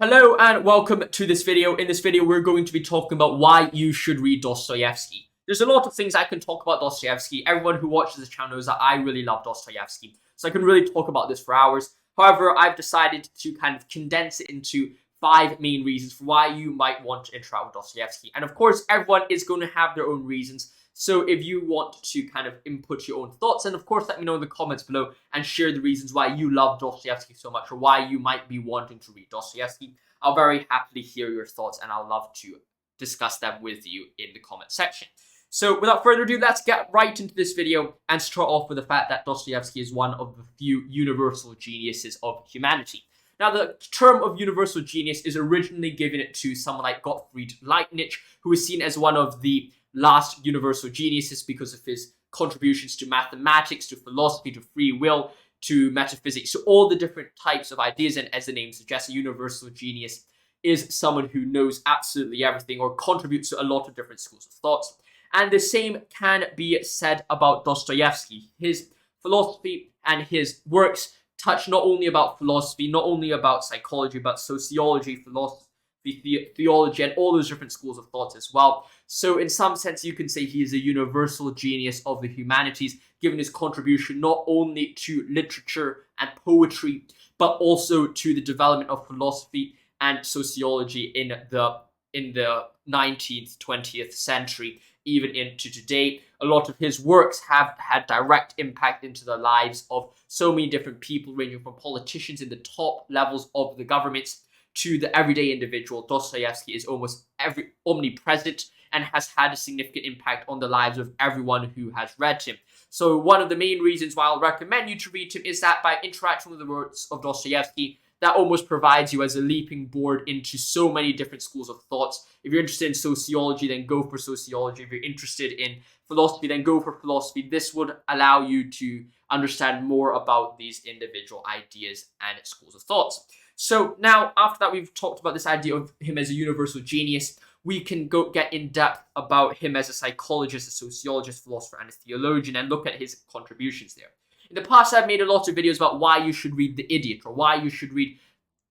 Hello and welcome to this video. In this video, we're going to be talking about why you should read Dostoevsky. There's a lot of things I can talk about Dostoevsky. Everyone who watches this channel knows that I really love Dostoevsky, so I can really talk about this for hours. However, I've decided to kind of condense it into 5 main reasons for why you might want to interact with Dostoevsky. And of course, everyone is going to have their own reasons. So if you want to kind of input your own thoughts, and of course let me know in the comments below and share the reasons why you love Dostoevsky so much or why you might be wanting to read Dostoevsky. I'll very happily hear your thoughts and I'll love to discuss them with you in the comment section. So without further ado, let's get right into this video and start off with the fact that Dostoevsky is one of the few universal geniuses of humanity. Now, the term of universal genius is originally given to someone like Gottfried Leibniz, who is seen as one of the last universal geniuses because of his contributions to mathematics, to philosophy, to free will, to metaphysics, so all the different types of ideas. And as the name suggests, a universal genius is someone who knows absolutely everything or contributes to a lot of different schools of thought. And the same can be said about Dostoevsky. His philosophy and his works touch not only about philosophy, not only about psychology, but sociology, philosophy, theology, and all those different schools of thought as well. So in some sense, you can say he is a universal genius of the humanities, given his contribution not only to literature and poetry, but also to the development of philosophy and sociology in the 19th, 20th century, even into today. A lot of his works have had direct impact into the lives of so many different people, ranging from politicians in the top levels of the governments to the everyday individual. Dostoevsky is almost omnipresent and has had a significant impact on the lives of everyone who has read him. So one of the main reasons why I'll recommend you to read him is that by interacting with the works of Dostoevsky, that almost provides you as a leaping board into so many different schools of thoughts. If you're interested in sociology, then go for sociology. If you're interested in philosophy, then go for philosophy. This would allow you to understand more about these individual ideas and schools of thoughts. So now, after that, we've talked about this idea of him as a universal genius. We can get in depth about him as a psychologist, a sociologist, philosopher, and a theologian, and look at his contributions there. In the past, I've made a lot of videos about why you should read The Idiot or why you should read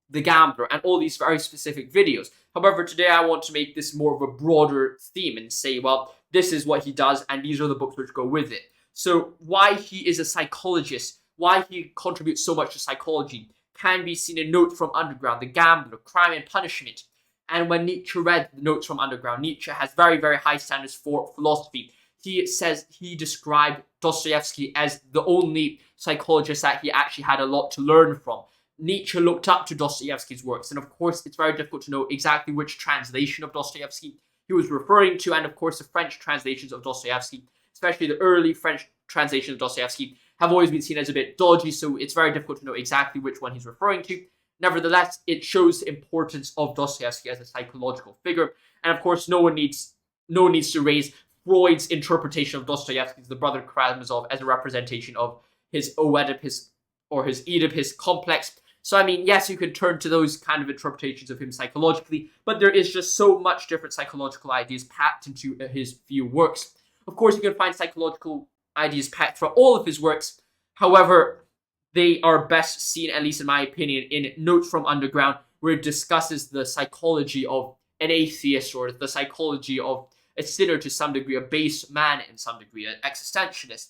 The Gambler and all these very specific videos. However, today I want to make this more of a broader theme and say, well, this is what he does and these are the books which go with it. So why he is a psychologist, why he contributes so much to psychology, can be seen in Notes from Underground, The Gambler, Crime and Punishment. And when Nietzsche read Notes from Underground, Nietzsche has very, very high standards for philosophy. He says he described Dostoevsky as the only psychologist that he actually had a lot to learn from. Nietzsche looked up to Dostoevsky's works, and of course it's very difficult to know exactly which translation of Dostoevsky he was referring to, and of course the French translations of Dostoevsky, especially the early French translations of Dostoevsky, have always been seen as a bit dodgy, so it's very difficult to know exactly which one he's referring to. Nevertheless, it shows the importance of Dostoevsky as a psychological figure, and of course no one needs to raise Freud's interpretation of Dostoevsky's The Brother Karamazov as a representation of his Oedipus or his Oedipus complex. So I mean, yes, you could turn to those kind of interpretations of him psychologically, but there is just so much different psychological ideas packed into his few works. Of course, you can find psychological ideas packed throughout all of his works. However, they are best seen, at least in my opinion, in Notes from Underground, where it discusses the psychology of an atheist or the psychology of a sinner to some degree, a base man in some degree, an existentialist.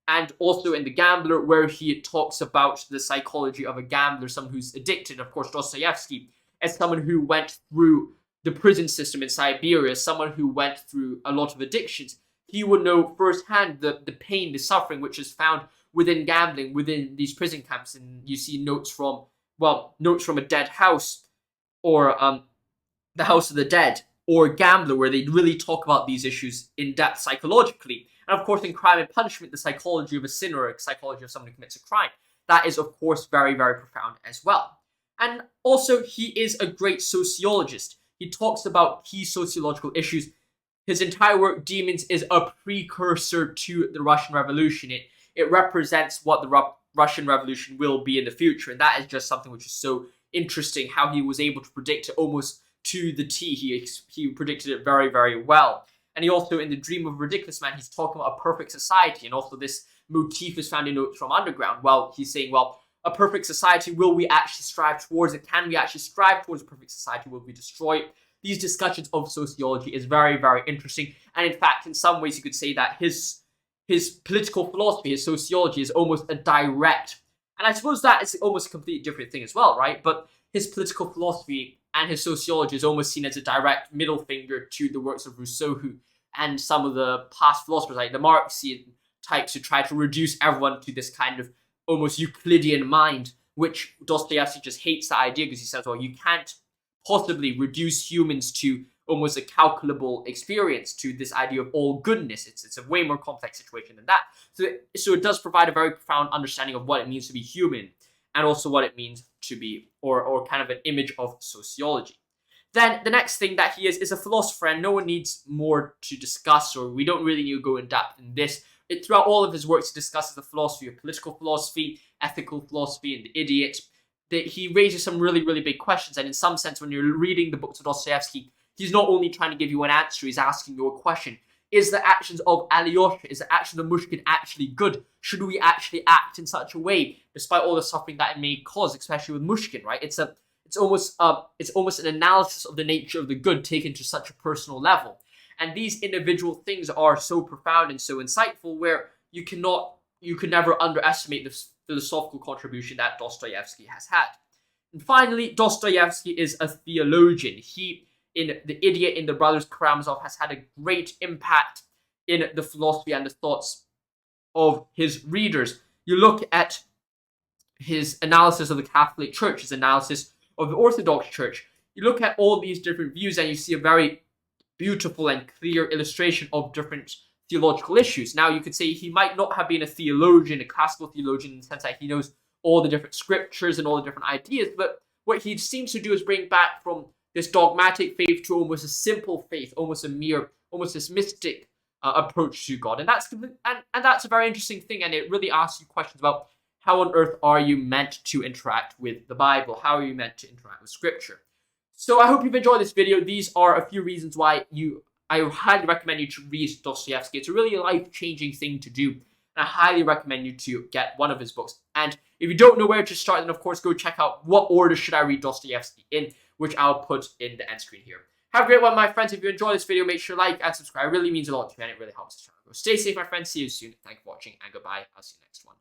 And also in The Gambler, where he talks about the psychology of a gambler, someone who's addicted. Of course, Dostoevsky, as someone who went through the prison system in Siberia, someone who went through a lot of addictions, he would know firsthand the pain, the suffering, which is found within gambling, within these prison camps. And you see Notes from a Dead House, or The House of the Dead, or Gambler, where they really talk about these issues in depth psychologically. And of course, in Crime and Punishment, the psychology of a sinner, or a psychology of someone who commits a crime, that is, of course, very, very profound as well. And also, he is a great sociologist. He talks about key sociological issues. His entire work, Demons, is a precursor to the Russian Revolution. It represents what the Russian Revolution will be in the future, and that is just something which is so interesting, how he was able to predict it almost to the T. He predicted it very, very well. And he also, in The Dream of a Ridiculous Man, he's talking about a perfect society, and also this motif is found in Notes from Underground. Well, he's saying, well, a perfect society? Will we actually strive towards it? Can we actually strive towards a perfect society? Will we destroy it? These discussions of sociology is very, very interesting. And in fact, in some ways, you could say that his political philosophy, his sociology, is almost a direct, and I suppose that is almost a completely different thing as well, right? But his political philosophy and his sociology is almost seen as a direct middle finger to the works of Rousseau, and some of the past philosophers, like the Marxian types, who try to reduce everyone to this kind of almost Euclidean mind, which Dostoevsky just hates that idea, because he says, well, you can't possibly reduce humans to almost a calculable experience, to this idea of all goodness. It's a way more complex situation than that. So it does provide a very profound understanding of what it means to be human, and also what it means to be, or kind of an image of sociology. Then the next thing that he is a philosopher, and no one needs more to discuss, or we don't really need to go in depth in this. Throughout all of his works, he discusses the philosophy of political philosophy, ethical philosophy, and the idiot. He raises some really, really big questions, and in some sense, when you're reading the books of Dostoevsky, he's not only trying to give you an answer, he's asking you a question. Is the actions of Alyosha, is the action of Mushkin actually good? Should we actually act in such a way, despite all the suffering that it may cause, especially with Mushkin, right? It's almost an analysis of the nature of the good taken to such a personal level. And these individual things are so profound and so insightful, where you can never underestimate the philosophical contribution that Dostoevsky has had. And finally, Dostoevsky is a theologian. He, in The Idiot, in the Brothers Karamazov, has had a great impact in the philosophy and the thoughts of his readers. You look at his analysis of the Catholic Church, his analysis of the Orthodox Church. You look at all these different views, and you see a very beautiful and clear illustration of different theological issues. Now, you could say he might not have been a theologian, a classical theologian, in the sense that he knows all the different scriptures and all the different ideas, but what he seems to do is bring back from this dogmatic faith to almost a simple faith, almost this mystic approach to God. And that's a very interesting thing, and it really asks you questions about how on earth are you meant to interact with the Bible? How are you meant to interact with Scripture? So I hope you've enjoyed this video. These are a few reasons why I highly recommend you to read Dostoevsky. It's a really life-changing thing to do. And I highly recommend you to get one of his books. And if you don't know where to start, then of course go check out what order should I read Dostoevsky in, which I'll put in the end screen here. Have a great one, my friends. If you enjoyed this video, make sure to like and subscribe. It really means a lot to me, and it really helps the channel grow. Stay safe, my friends. See you soon. Thank you for watching, and goodbye. I'll see you next one.